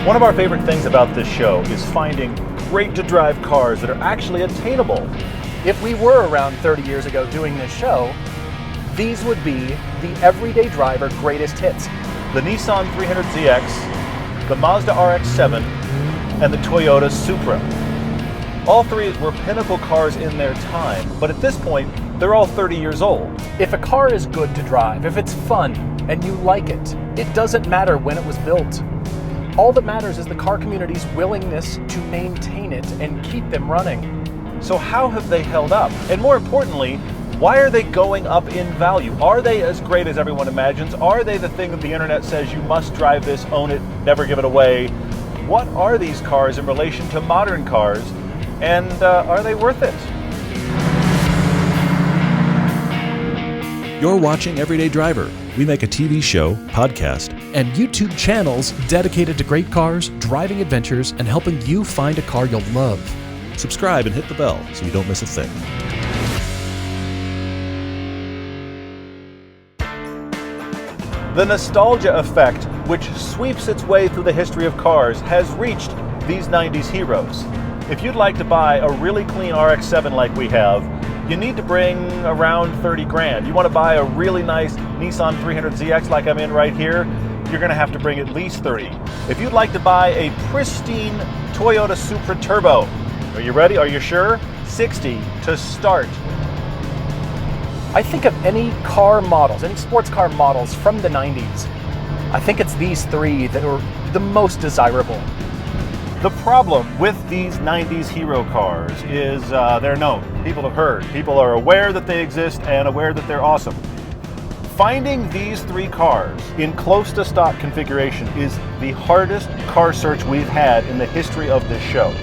One of our favorite things about this show is finding great to drive cars that are actually attainable. If we were around 30 years ago doing this show, these would be the everyday driver greatest hits. The Nissan 300ZX, the Mazda RX7, and the Toyota Supra. All three were pinnacle cars in their time, but at this point, they're all 30 years old. If a car is good to drive, if it's fun, and you like it, it doesn't matter when it was built. All that matters is the car community's willingness to maintain it and keep them running. So how have they held up? And more importantly, why are they going up in value? Are they as great as everyone imagines? Are they the thing that the internet says you must drive this, own it, never give it away? What are these cars in relation to modern cars? And are they worth it? You're watching Everyday Driver. We make a TV show, podcast, and YouTube channels dedicated to great cars, driving adventures, and helping you find a car you'll love. subscribe and hit the bell so you don't miss a thing. The nostalgia effect, which sweeps its way through the history of cars, has reached these 90s heroes. If you'd like to buy a really clean RX7 like we have, you need to bring around 30 grand. You want to buy a really nice Nissan 300ZX like I'm in right here, you're going to have to bring at least 30. If you'd like to buy a pristine Toyota Supra Turbo, are you ready? Are you sure? 60 to start. I think of any car models, any sports car models from the 90s, I think it's these three that are the most desirable. The problem with these 90s hero cars is they're known. People have heard. People are aware that they exist and aware that they're awesome. Finding these three cars in close to stock configuration is the hardest car search we've had in the history of this show.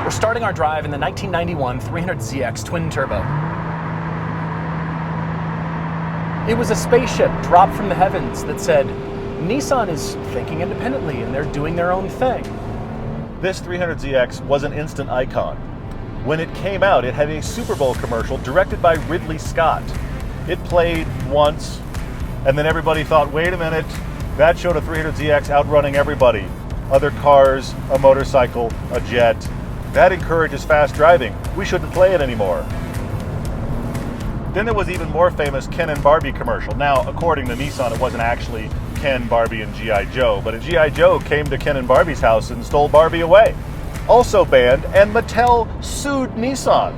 We're starting our drive in the 1991 300ZX twin turbo. It was a spaceship dropped from the heavens that said, Nissan is thinking independently and they're doing their own thing. This 300ZX was an instant icon. When it came out, it had a Super Bowl commercial directed by Ridley Scott. It played once, and then everybody thought, wait a minute, that showed a 300ZX outrunning everybody. Other cars, a motorcycle, a jet. That encourages fast driving. We shouldn't play it anymore. Then there was even more famous Ken and Barbie commercial. Now, according to Nissan, it wasn't actually Ken, Barbie, and G.I. Joe, but a G.I. Joe came to Ken and Barbie's house and stole Barbie away. Also banned, and Mattel sued Nissan.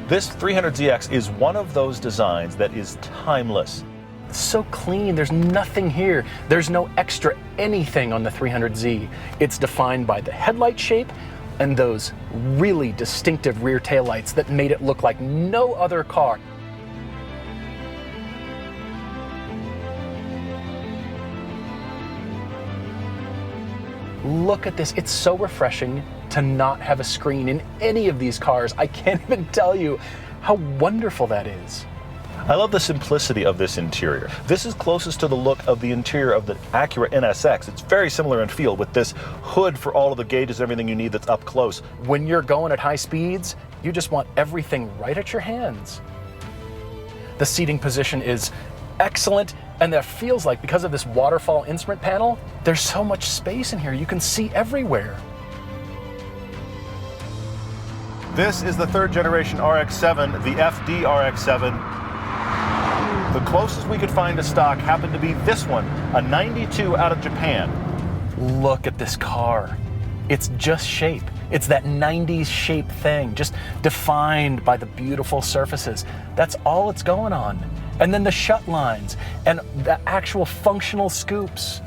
This 300ZX is one of those designs that is timeless. It's so clean, there's nothing here. There's no extra anything on the 300Z. It's defined by the headlight shape and those really distinctive rear taillights that made it look like no other car. Look at this, it's so refreshing to not have a screen in any of these cars. I can't even tell you how wonderful that is. I love the simplicity of this interior. This is closest to the look of the interior of the Acura NSX. It's very similar in feel with this hood for all of the gauges, everything you need that's up close. When you're going at high speeds, you just want everything right at your hands. The seating position is excellent, and that feels like, because of this waterfall instrument panel, there's so much space in here. You can see everywhere. This is the third generation RX7, the FD RX7. The closest we could find to stock happened to be this one, a 92 out of Japan. Look at this car. It's just shape. It's that 90s shape thing, just defined by the beautiful surfaces. That's all it's going on. And then the shut lines and the actual functional scoops.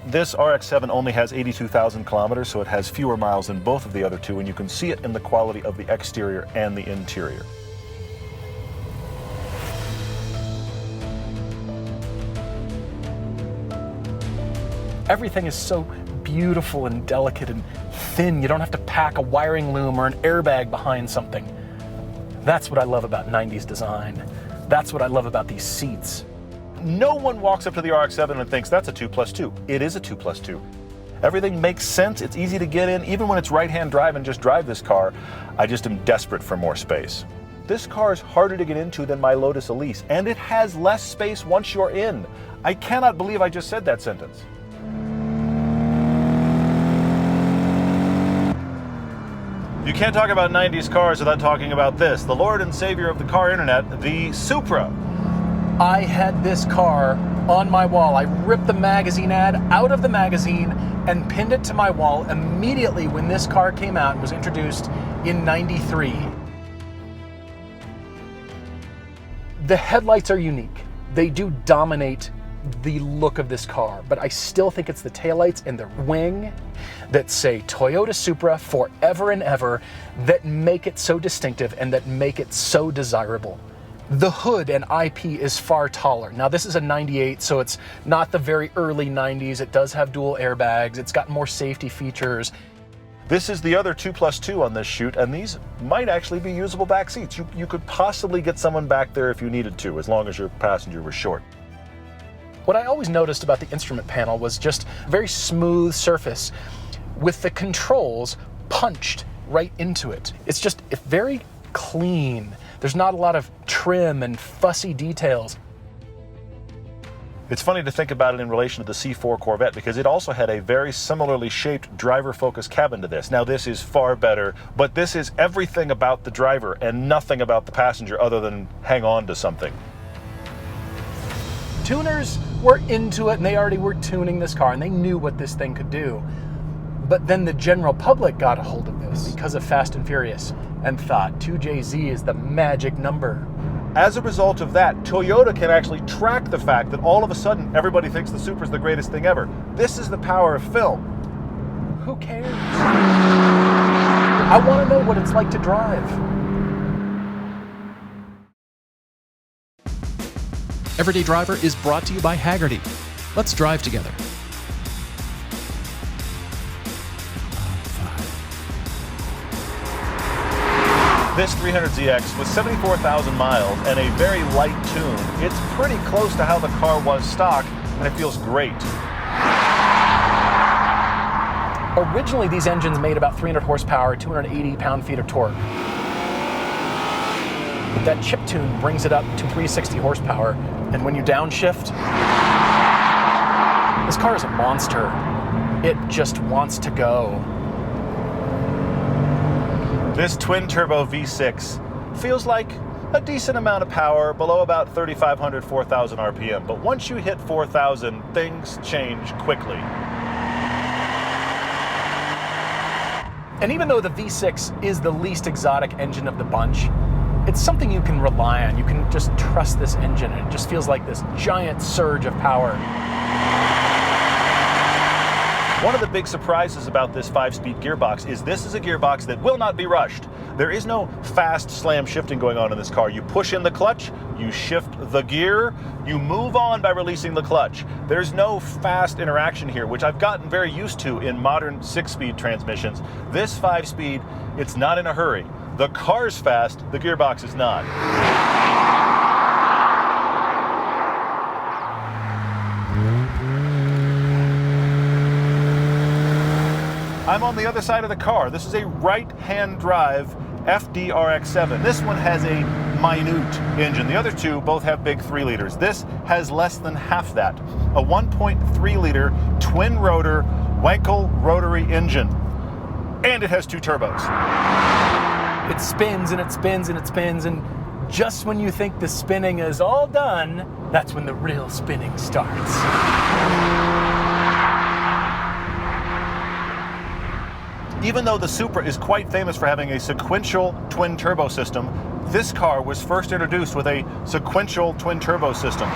This RX7 only has 82,000 kilometers, so it has fewer miles than both of the other two, and you can see it in the quality of the exterior and the interior. Everything is so beautiful and delicate and thin. You don't have to pack a wiring loom or an airbag behind something. That's what I love about 90s design. That's what I love about these seats. No one walks up to the RX-7 and thinks that's a 2+2. It is a 2+2. Everything makes sense. It's easy to get in. Even when it's right-hand drive and just drive this car, I just am desperate for more space. This car is harder to get into than my Lotus Elise, and it has less space once you're in. I cannot believe I just said that sentence. You can't talk about 90s cars without talking about this. The Lord and Savior of the car internet, the Supra. I had this car on my wall. I ripped the magazine ad out of the magazine and pinned it to my wall immediately when this car came out and was introduced in '93. The headlights are unique. They do dominate the look of this car, but I still think it's the taillights and the wing that say Toyota Supra forever and ever that make it so distinctive and that make it so desirable. The hood and IP is far taller. Now this is a 98, so it's not the very early 90s. It does have dual airbags. It's got more safety features. This is the other 2+2 on this chute, and these might actually be usable back seats. You could possibly get someone back there if you needed to, as long as your passenger was short. What I always noticed about the instrument panel was just a very smooth surface with the controls punched right into it. It's very clean. There's not a lot of trim and fussy details. It's funny to think about it in relation to the C4 Corvette because it also had a very similarly shaped driver-focused cabin to this. Now this is far better, but this is everything about the driver and nothing about the passenger other than hang on to something. Tuners were into it and they already were tuning this car and they knew what this thing could do. But then the general public got a hold of this because of Fast and Furious and thought 2JZ is the magic number. As a result of that, Toyota can actually track the fact that all of a sudden everybody thinks the Supra is the greatest thing ever. This is the power of film. Who cares? I want to know what it's like to drive. Everyday Driver is brought to you by Haggerty. Let's drive together. This 300ZX with 74,000 miles and a very light tune, it's pretty close to how the car was stock, and it feels great. Originally, these engines made about 300 horsepower, 280 pound-feet of torque. That chip tune brings it up to 360 horsepower, and when you downshift, this car is a monster. It just wants to go. This twin-turbo V6 feels like a decent amount of power, below about 3,500, 4,000 RPM. But once you hit 4,000, things change quickly. And even though the V6 is the least exotic engine of the bunch, it's something you can rely on. You can just trust this engine, and it just feels like this giant surge of power. One of the big surprises about this 5-speed gearbox is this is a gearbox that will not be rushed. There is no fast slam shifting going on in this car. You push in the clutch, you shift the gear, you move on by releasing the clutch. There's no fast interaction here, which I've gotten very used to in modern 6-speed transmissions. This 5-speed, it's not in a hurry. The car's fast, the gearbox is not. I'm on the other side of the car. This is a right-hand drive FD RX7. This one has a minute engine. The other two both have big 3 liters. This has less than half that. A 1.3 liter twin rotor Wankel rotary engine. And it has 2 turbos. It spins and it spins and it spins, and just when you think the spinning is all done, that's when the real spinning starts. Even though the Supra is quite famous for having a sequential twin turbo system, this car was first introduced with a sequential twin turbo system.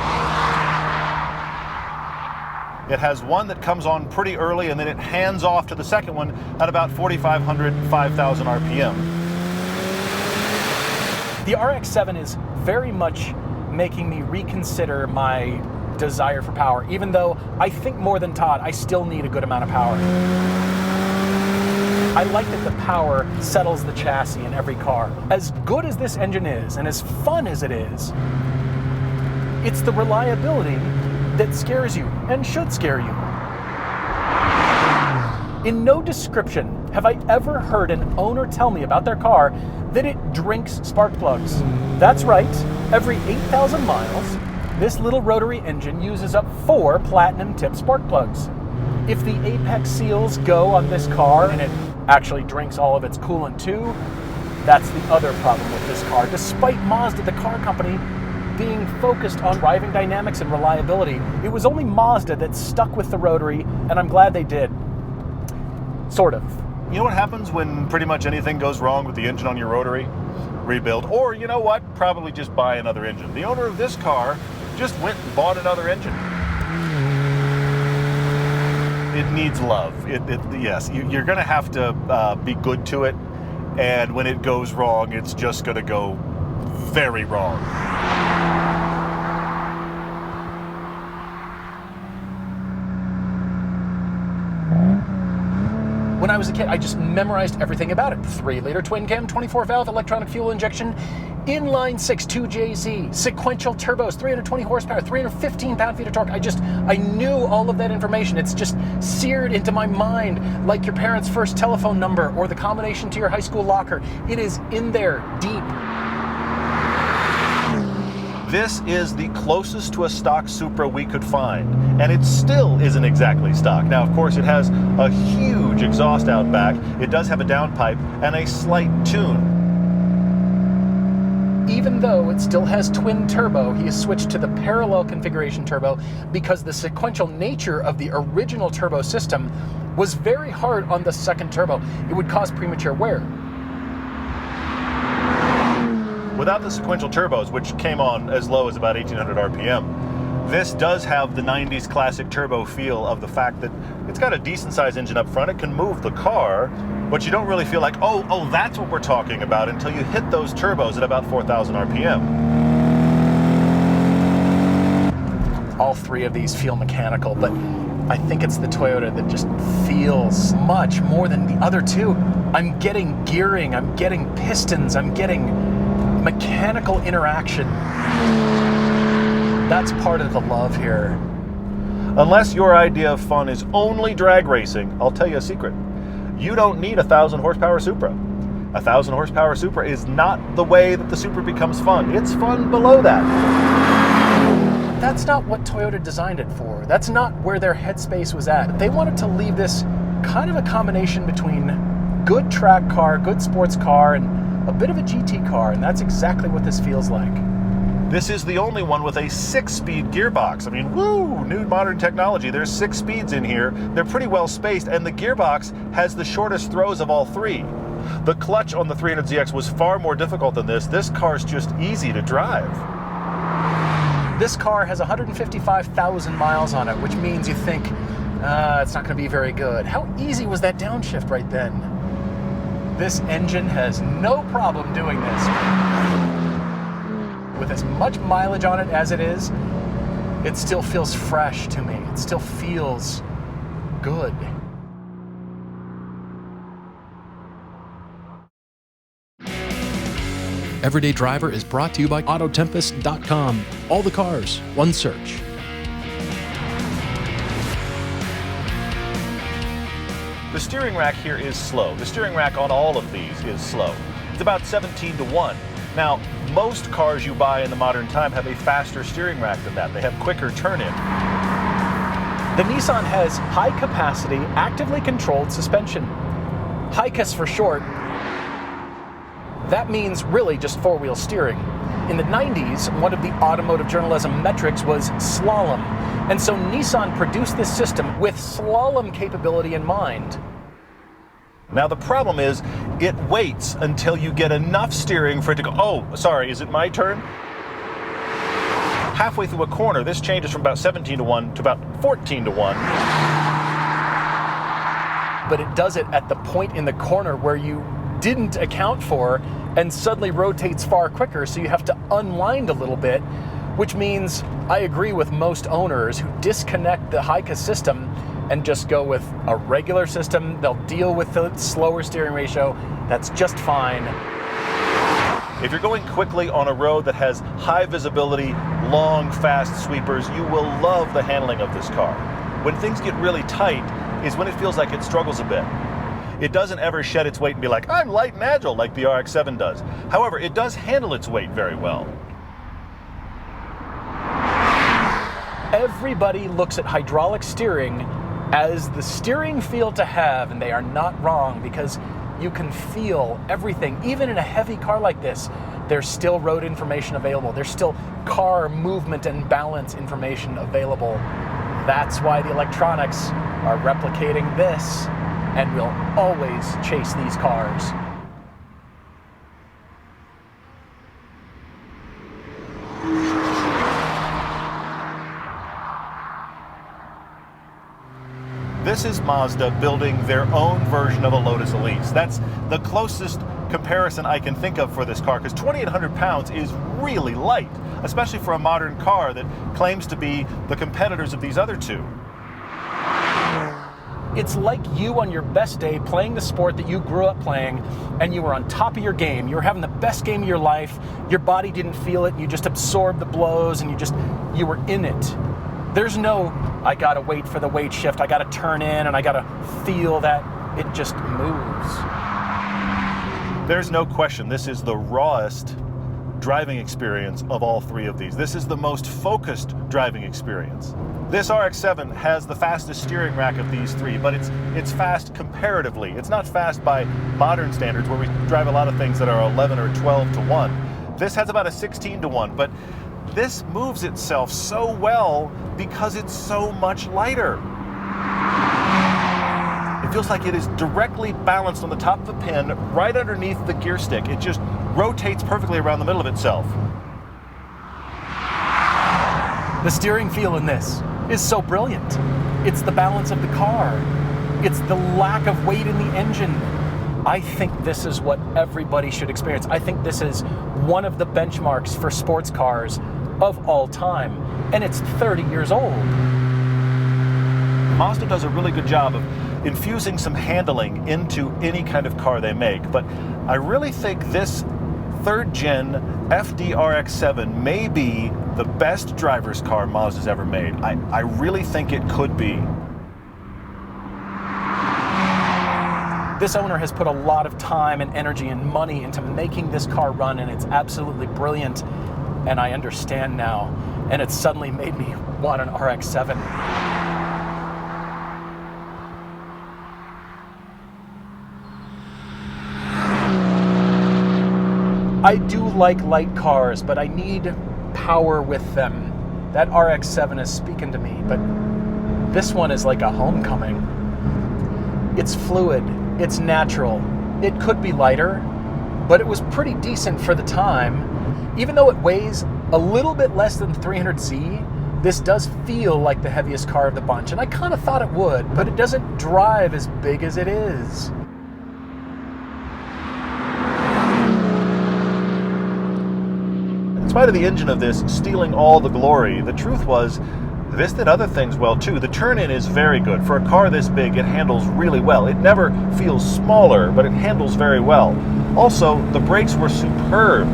It has one that comes on pretty early and then it hands off to the second one at about 4,500, 5,000 RPM. The RX7 is very much making me reconsider my desire for power, even though I think more than Todd, I still need a good amount of power. I like that the power settles the chassis in every car. As good as this engine is, and as fun as it is, it's the reliability that scares you, and should scare you. In no description have I ever heard an owner tell me about their car that it drinks spark plugs. That's right, every 8,000 miles, this little rotary engine uses up 4 platinum-tipped spark plugs. If the apex seals go on this car and it actually drinks all of its coolant too, that's the other problem with this car. Despite Mazda, the car company, being focused on driving dynamics and reliability, it was only Mazda that stuck with the rotary, and I'm glad they did. Sort of. You know what happens when pretty much anything goes wrong with the engine on your rotary? Rebuild. Or, you know what? Probably just buy another engine. The owner of this car just went and bought another engine. It needs love. Yes, you're going to have to be good to it, and when it goes wrong, it's just going to go very wrong. When I was a kid, I just memorized everything about it. 3-liter twin-cam, 24-valve electronic fuel injection, inline 6 2JZ, sequential turbos, 320 horsepower, 315 pound-feet of torque. I knew all of that information. It's just seared into my mind like your parents' first telephone number or the combination to your high school locker. It is in there, deep. This is the closest to a stock Supra we could find, and it still isn't exactly stock. Now, of course, it has a huge exhaust out back. It does have a downpipe and a slight tune. Even though it still has twin turbo, he has switched to the parallel configuration turbo because the sequential nature of the original turbo system was very hard on the second turbo. It would cause premature wear. Without the sequential turbos, which came on as low as about 1800 RPM, this does have the 90s classic turbo feel of the fact that it's got a decent sized engine up front. It can move the car, but you don't really feel like, oh, that's what we're talking about until you hit those turbos at about 4,000 RPM. All 3 of these feel mechanical, but I think it's the Toyota that just feels much more than the other 2. I'm getting gearing, I'm getting pistons, I'm getting mechanical interaction. That's part of the love here. Unless your idea of fun is only drag racing, I'll tell you a secret. You don't need a 1,000 horsepower Supra. A 1,000 horsepower Supra is not the way that the Supra becomes fun. It's fun below that. That's not what Toyota designed it for. That's not where their headspace was at. They wanted to leave this kind of a combination between good track car, good sports car, and a bit of a GT car, and that's exactly what this feels like. This is the only one with a 6-speed gearbox. I mean, woo, new modern technology. There's 6 speeds in here. They're pretty well spaced, and the gearbox has the shortest throws of all 3. The clutch on the 300ZX was far more difficult than this. This car's just easy to drive. This car has 155,000 miles on it, which means you think, it's not going to be very good. How easy was that downshift right then? This engine has no problem doing this. With as much mileage on it as it is, it still feels fresh to me. It still feels good. Everyday Driver is brought to you by Autotempest.com. All the cars, one search. The steering rack here is slow. The steering rack on all of these is slow. It's about 17 to 1. Now, most cars you buy in the modern time have a faster steering rack than that. They have quicker turn-in. The Nissan has high-capacity, actively controlled suspension. HICAS for short. That means really just four-wheel steering. In the 90s, one of the automotive journalism metrics was slalom. And so Nissan produced this system with slalom capability in mind. Now the problem is, it waits until you get enough steering for it to go, oh, sorry, is it my turn? Halfway through a corner, this changes from about 17 to 1 to about 14 to 1. But it does it at the point in the corner where you didn't account for and suddenly rotates far quicker, so you have to unwind a little bit, which means I agree with most owners who disconnect the HICAS system and just go with a regular system. They'll deal with the slower steering ratio. That's just fine. If you're going quickly on a road that has high visibility, long, fast sweepers, you will love the handling of this car. When things get really tight, is when it feels like it struggles a bit. It doesn't ever shed its weight and be like, I'm light and agile like the RX-7 does. However, it does handle its weight very well. Everybody looks at hydraulic steering as the steering feel to have, and they are not wrong, because you can feel everything. Even in a heavy car like this, there's still road information available. There's still car movement and balance information available. That's why the electronics are replicating this and will always chase these cars. This is Mazda building their own version of a Lotus Elise. That's the closest comparison I can think of for this car, because 2,800 pounds is really light, especially for a modern car that claims to be the competitors of these other two. It's like you on your best day playing the sport that you grew up playing, and you were on top of your game. You were having the best game of your life. Your body didn't feel it. You just absorbed the blows, and you were in it. There's no, I gotta wait for the weight shift. I gotta turn in, and I gotta feel that. It just moves. There's no question this is the rawest driving experience of all three of these. This is the most focused driving experience. This RX-7 has the fastest steering rack of these three, but it's fast comparatively. It's not fast by modern standards where we drive a lot of things that are 11 or 12 to 1. This has about a 16 to 1, but this moves itself so well because it's so much lighter. It feels like it is directly balanced on the top of the pin, right underneath the gear stick. It just rotates perfectly around the middle of itself. The steering feel in this is so brilliant. It's the balance of the car. It's the lack of weight in the engine. I think this is what everybody should experience. I think this is one of the benchmarks for sports cars of all time, and it's 30 years old. Mazda does a really good job of infusing some handling into any kind of car they make, but I really think this third gen FD RX-7 may be the best driver's car Mazda's ever made. I really think it could be. This owner has put a lot of time and energy and money into making this car run, and it's absolutely brilliant, and I understand now, and it's suddenly made me want an RX-7. I do like light cars, but I need power with them. That RX-7 is speaking to me, but this one is like a homecoming. It's fluid, it's natural. It could be lighter, but it was pretty decent for the time. Even though it weighs a little bit less than the 300Z, this does feel like the heaviest car of the bunch, and I kind of thought it would, but it doesn't drive as big as it is. In spite of the engine of this stealing all the glory, the truth was this did other things well too. The turn-in is very good. For a car this big, it handles really well. It never feels smaller, but it handles very well. Also, the brakes were superb.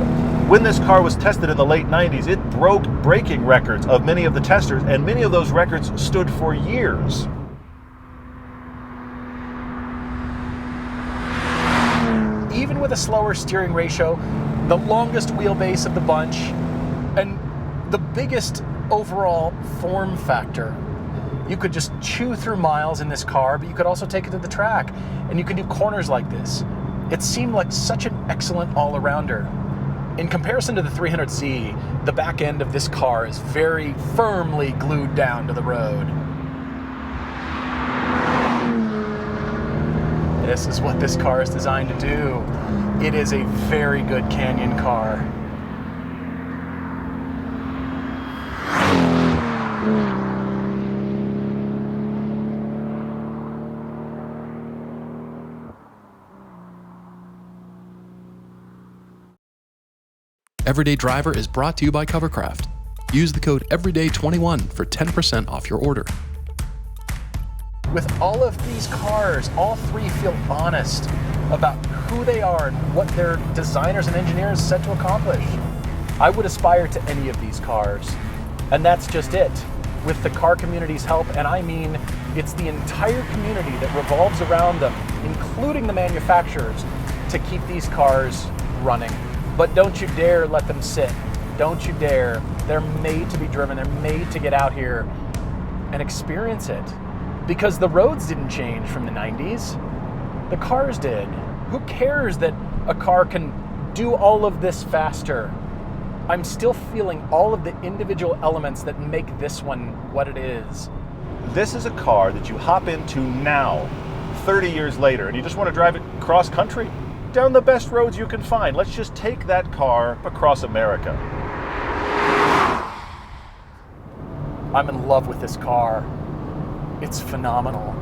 When this car was tested in the late 90s, it broke braking records of many of the testers, and many of those records stood for years. Even with a slower steering ratio, the longest wheelbase of the bunch, and the biggest overall form factor. You could just chew through miles in this car, but you could also take it to the track, and you can do corners like this. It seemed like such an excellent all-arounder. In comparison to the 300Z, the back end of this car is very firmly glued down to the road. This is what this car is designed to do. It is a very good canyon car. Everyday Driver is brought to you by Covercraft. Use the code EVERYDAY21 for 10% off your order. With all of these cars, all three feel honest about who they are and what their designers and engineers set to accomplish. I would aspire to any of these cars, and that's just it. With the car community's help, and I mean It's the entire community that revolves around them, including the manufacturers, to keep these cars running. But don't you dare let them sit. Don't you dare. They're made to be driven. They're made to get out here and experience it. Because the roads didn't change from the 90s. The cars did. Who cares that a car can do all of this faster? I'm still feeling all of the individual elements that make this one what it is. This is a car that you hop into now, 30 years later, and you just want to drive it cross country, down the best roads you can find. Let's just take that car across America. I'm in love with this car. It's phenomenal.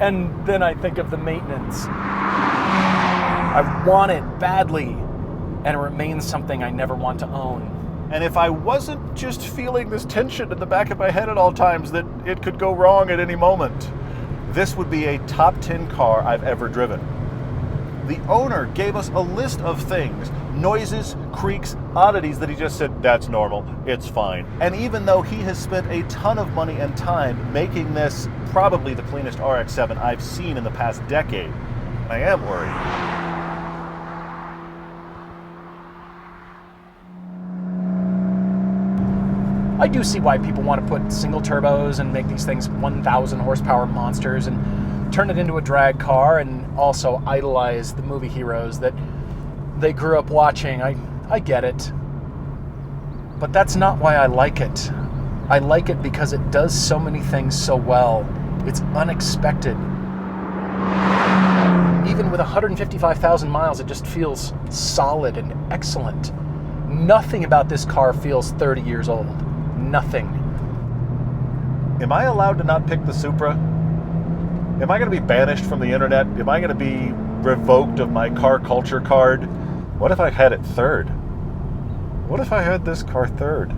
And then I think of the maintenance. I want it badly, and it remains something I never want to own. And if I wasn't just feeling this tension in the back of my head at all times that it could go wrong at any moment, this would be a top 10 car I've ever driven. The owner gave us a list of things, noises, creaks, oddities that he just said, that's normal, it's fine. And even though he has spent a ton of money and time making this probably the cleanest RX-7 I've seen in the past decade, I am worried. I do see why people want to put single turbos and make these things 1,000 horsepower monsters and turn it into a drag car, and also idolize the movie heroes that they grew up watching. I get it. But that's not why I like it. I like it because it does so many things so well. It's unexpected. Even with 155,000 miles, it just feels solid and excellent. Nothing about this car feels 30 years old. Nothing. Am I allowed to not pick the Supra? Am I going to be banished from the internet? Am I going to be revoked of my car culture card? What if I had it third? What if I had this car third?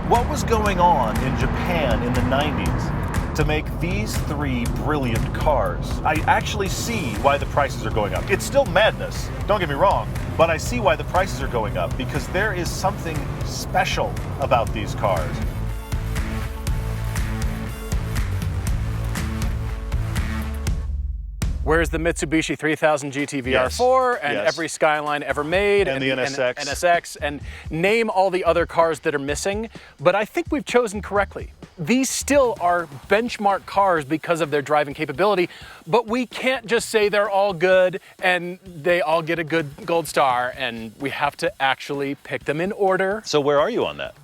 What was going on in Japan in the 90s to make these three brilliant cars? I actually see why the prices are going up. It's still madness, don't get me wrong, but I see why the prices are going up because there is something special about these cars. Where's the Mitsubishi 3000 GT Yes. VR4 and Yes. every Skyline ever made, And the NSX. and NSX, and name all the other cars that are missing. But I think we've chosen correctly. These still are benchmark cars because of their driving capability, but we can't just say they're all good and they all get a good gold star, and we have to actually pick them in order. So where are you on that?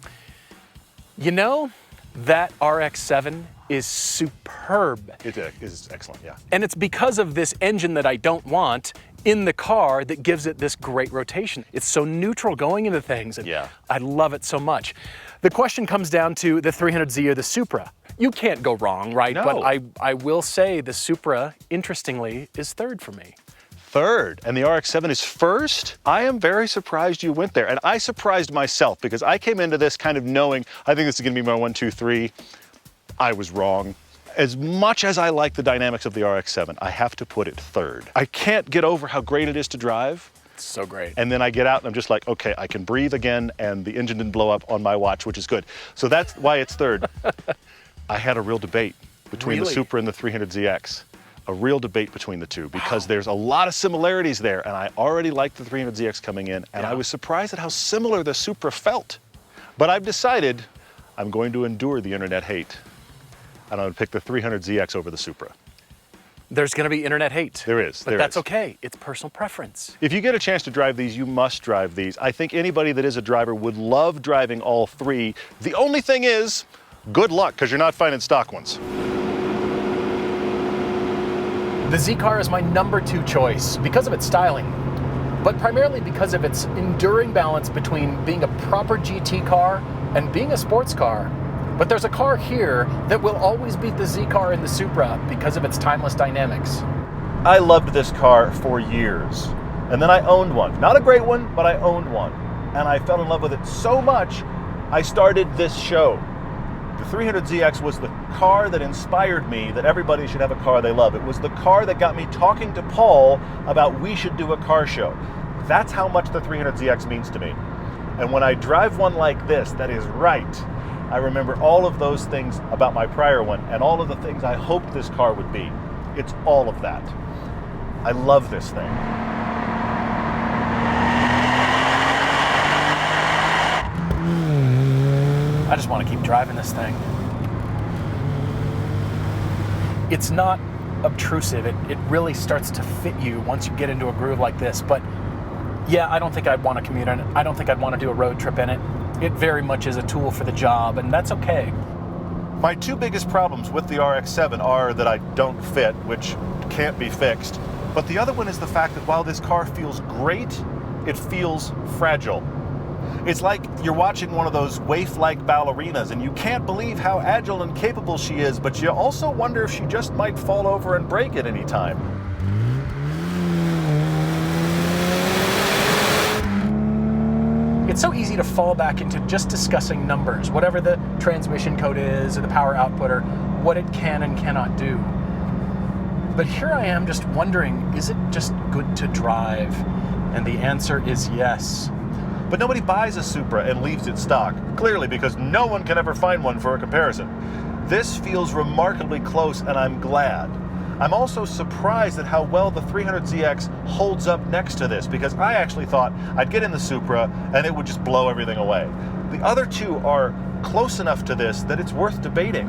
You know, that RX7 is superb. It is excellent, yeah. And it's because of this engine that I don't want in the car that gives it this great rotation. It's so neutral going into things, and Yeah. I love it so much. The question comes down to the 300Z or the Supra. You can't go wrong, right? No. But I will say the Supra, interestingly, is third for me. Third, and the RX-7 is first? I am very surprised you went there, and I surprised myself because I came into this kind of knowing, I think this is gonna be my 1, 2, 3. I was wrong. As much as I like the dynamics of the RX-7, I have to put it third. I can't get over how great it is to drive. It's so great. And then I get out and I'm just like, okay, I can breathe again, and the engine didn't blow up on my watch, which is good. So that's why it's third. I had a real debate between the Really? Supra and the 300ZX. A real debate between the two because there's a lot of similarities there, and I already liked the 300ZX coming in, and Yeah. I was surprised at how similar the Supra felt. But I've decided I'm going to endure the internet hate, and I'm going to pick the 300ZX over the Supra. There's gonna be internet hate. There is, But there that's is. okay. It's personal preference. If you get a chance to drive these, you must drive these. I think anybody that is a driver would love driving all three. The only thing is, good luck, because you're not finding stock ones. The Z-Car is my number 2 choice because of its styling, but primarily because of its enduring balance between being a proper GT car and being a sports car. But there's a car here that will always beat the Z-Car and the Supra because of its timeless dynamics. I loved this car for years, and then I owned one. Not a great one, but I owned one. And I fell in love with it so much, I started this show. The 300ZX was the car that inspired me that everybody should have a car they love. It was the car that got me talking to Paul about we should do a car show. That's how much the 300ZX means to me. And when I drive one like this, that is right, I remember all of those things about my prior one and all of the things I hoped this car would be. It's all of that. I love this thing. I just want to keep driving this thing. It's not obtrusive. It really starts to fit you once you get into a groove like this. But yeah, I don't think I'd want to commute in it. I don't think I'd want to do a road trip in it. It very much is a tool for the job, and that's okay. My two biggest problems with the RX7 are that I don't fit, which can't be fixed. But the other one is the fact that while this car feels great, it feels fragile. It's like you're watching one of those waif-like ballerinas and you can't believe how agile and capable she is, but you also wonder if she just might fall over and break at any time. It's so easy to fall back into just discussing numbers, whatever the transmission code is or the power output or what it can and cannot do. But here I am just wondering, is it just good to drive? And the answer is yes. But nobody buys a Supra and leaves it stock, clearly because no one can ever find one for a comparison. This feels remarkably close, and I'm glad. I'm also surprised at how well the 300ZX holds up next to this, because I actually thought I'd get in the Supra and it would just blow everything away. The other two are close enough to this that it's worth debating.